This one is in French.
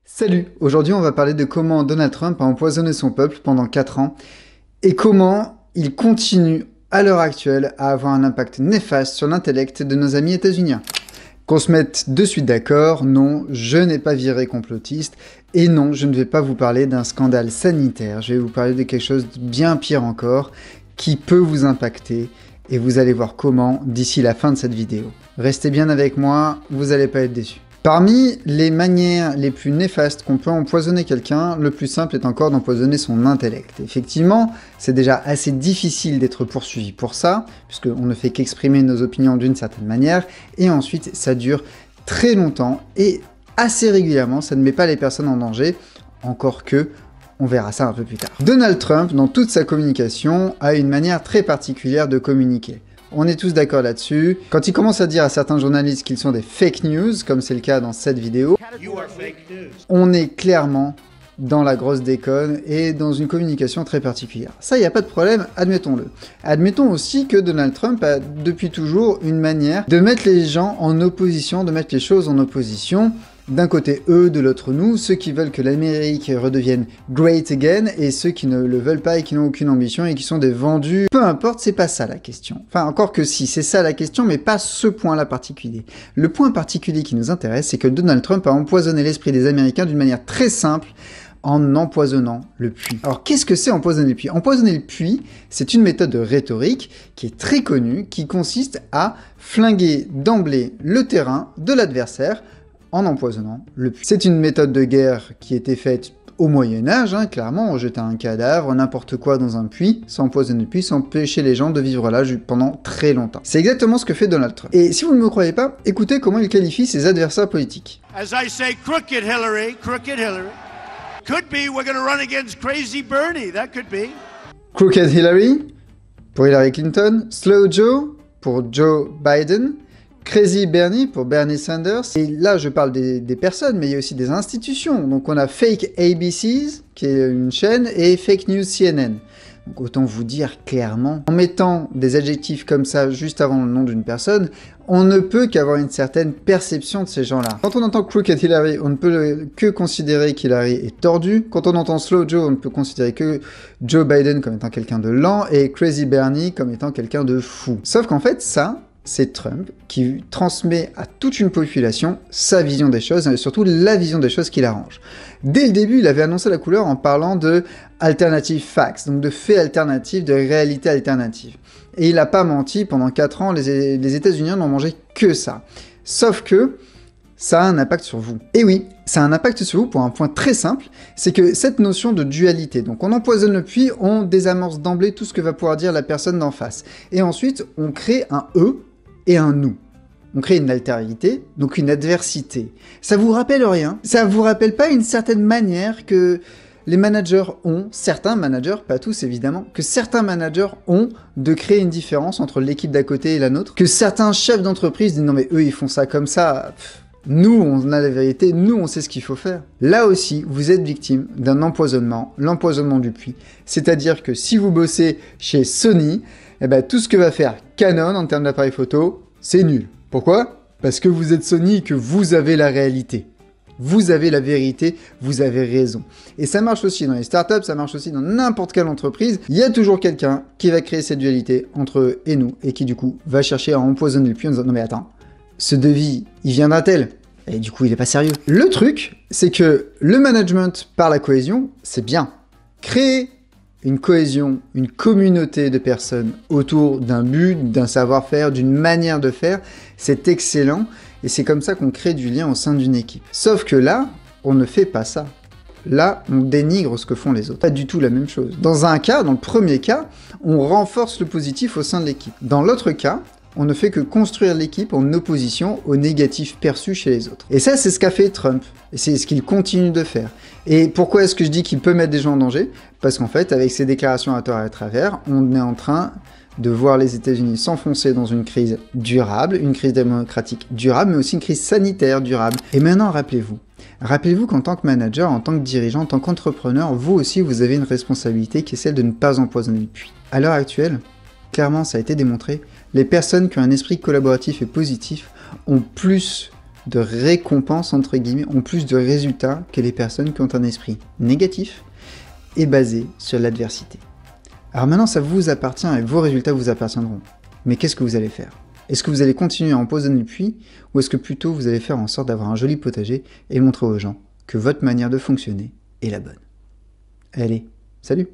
Salut! Aujourd'hui, on va parler de comment Donald Trump a empoisonné son peuple pendant 4 ans et comment il continue à l'heure actuelle à avoir un impact néfaste sur l'intellect de nos amis états-uniens. Qu'on se mette de suite d'accord, non, je n'ai pas viré complotiste et non, je ne vais pas vous parler d'un scandale sanitaire, je vais vous parler de quelque chose de bien pire encore qui peut vous impacter et vous allez voir comment d'ici la fin de cette vidéo. Restez bien avec moi, vous n'allez pas être déçus. Parmi les manières les plus néfastes qu'on peut empoisonner quelqu'un, le plus simple est encore d'empoisonner son intellect. Effectivement, c'est déjà assez difficile d'être poursuivi pour ça, puisqu'on ne fait qu'exprimer nos opinions d'une certaine manière, et ensuite ça dure très longtemps, et assez régulièrement, ça ne met pas les personnes en danger, encore que, on verra ça un peu plus tard. Donald Trump, dans toute sa communication, a une manière très particulière de communiquer. On est tous d'accord là-dessus. Quand il commence à dire à certains journalistes qu'ils sont des fake news, comme c'est le cas dans cette vidéo, on est clairement dans la grosse déconne et dans une communication très particulière. Ça, il n'y a pas de problème, admettons-le. Admettons aussi que Donald Trump a depuis toujours une manière de mettre les gens en opposition, de mettre les choses en opposition. D'un côté eux, de l'autre nous, ceux qui veulent que l'Amérique redevienne great again et ceux qui ne le veulent pas et qui n'ont aucune ambition et qui sont des vendus. Peu importe, c'est pas ça la question. Enfin, encore que si, c'est ça la question, mais pas ce point-là particulier. Le point particulier qui nous intéresse, c'est que Donald Trump a empoisonné l'esprit des Américains d'une manière très simple, en empoisonnant le puits. Alors qu'est-ce que c'est empoisonner le puits? Empoisonner le puits, c'est une méthode de rhétorique qui est très connue, qui consiste à flinguer d'emblée le terrain de l'adversaire en empoisonnant le puits. C'est une méthode de guerre qui était faite au Moyen-Âge, hein, clairement, on jetait un cadavre, n'importe quoi dans un puits, ça empoisonne le puits, ça empêchait les gens de vivre là pendant très longtemps. C'est exactement ce que fait Donald Trump. Et si vous ne me croyez pas, écoutez comment il qualifie ses adversaires politiques. As I say, crooked Hillary. Could be we're going to run against crazy Bernie, that could be. Crooked Hillary, pour Hillary Clinton, Slow Joe, pour Joe Biden, Crazy Bernie pour Bernie Sanders. Et là, je parle des personnes, mais il y a aussi des institutions. Donc on a Fake ABCs, qui est une chaîne, et Fake News CNN. Donc autant vous dire clairement, en mettant des adjectifs comme ça juste avant le nom d'une personne, on ne peut qu'avoir une certaine perception de ces gens-là. Quand on entend Crooked Hillary, on ne peut que considérer qu'Hillary est tordue. Quand on entend Slow Joe, on ne peut considérer que Joe Biden comme étant quelqu'un de lent, et Crazy Bernie comme étant quelqu'un de fou. Sauf qu'en fait, ça, c'est Trump qui transmet à toute une population sa vision des choses, et surtout la vision des choses qui l'arrange. Dès le début, il avait annoncé la couleur en parlant de alternative facts, donc de faits alternatifs, de réalités alternatives. Et il n'a pas menti, pendant 4 ans, les États-Unis n'ont mangé que ça. Sauf que ça a un impact sur vous. Et oui, ça a un impact sur vous pour un point très simple, c'est que cette notion de dualité, donc on empoisonne le puits, on désamorce d'emblée tout ce que va pouvoir dire la personne d'en face. Et ensuite, on crée un « eux » et un « nous ». On crée une altérité, donc une adversité. Ça vous rappelle rien? Ça vous rappelle pas une certaine manière que les managers ont, certains managers, pas tous évidemment, que certains managers ont de créer une différence entre l'équipe d'à côté et la nôtre? Que certains chefs d'entreprise disent non mais eux ils font ça comme ça, nous on a la vérité, nous on sait ce qu'il faut faire. Là aussi, vous êtes victime d'un empoisonnement, l'empoisonnement du puits. C'est-à-dire que si vous bossez chez Sony, eh ben, tout ce que va faire Canon en termes d'appareil photo, c'est nul. Pourquoi? Parce que vous êtes Sony et que vous avez la réalité. Vous avez la vérité, vous avez raison. Et ça marche aussi dans les startups, ça marche aussi dans n'importe quelle entreprise. Il y a toujours quelqu'un qui va créer cette dualité entre eux et nous, et qui du coup va chercher à empoisonner le puits en disant « Non mais attends, ce devis, il vient d'un tel. » Et du coup, il est pas sérieux. Le truc, c'est que le management par la cohésion, c'est bien. Créer une cohésion, une communauté de personnes autour d'un but, d'un savoir-faire, d'une manière de faire, c'est excellent, et c'est comme ça qu'on crée du lien au sein d'une équipe. Sauf que là, on ne fait pas ça. Là, on dénigre ce que font les autres. Pas du tout la même chose. Dans un cas, dans le premier cas, on renforce le positif au sein de l'équipe. Dans l'autre cas, on ne fait que construire l'équipe en opposition au négatif perçu chez les autres. Et ça, c'est ce qu'a fait Trump. Et c'est ce qu'il continue de faire. Et pourquoi est-ce que je dis qu'il peut mettre des gens en danger? Parce qu'en fait, avec ses déclarations à tort et à travers, on est en train de voir les États-Unis s'enfoncer dans une crise durable, une crise démocratique durable, mais aussi une crise sanitaire durable. Et maintenant, rappelez-vous qu'en tant que manager, en tant que dirigeant, en tant qu'entrepreneur, vous aussi, vous avez une responsabilité qui est celle de ne pas empoisonner le puits. À l'heure actuelle, clairement, ça a été démontré, les personnes qui ont un esprit collaboratif et positif ont plus de récompenses, entre guillemets, ont plus de résultats que les personnes qui ont un esprit négatif et basé sur l'adversité. Alors maintenant, ça vous appartient et vos résultats vous appartiendront. Mais qu'est-ce que vous allez faire? Est-ce que vous allez continuer à empoisonner le puits ou est-ce que plutôt vous allez faire en sorte d'avoir un joli potager et montrer aux gens que votre manière de fonctionner est la bonne? Allez, salut!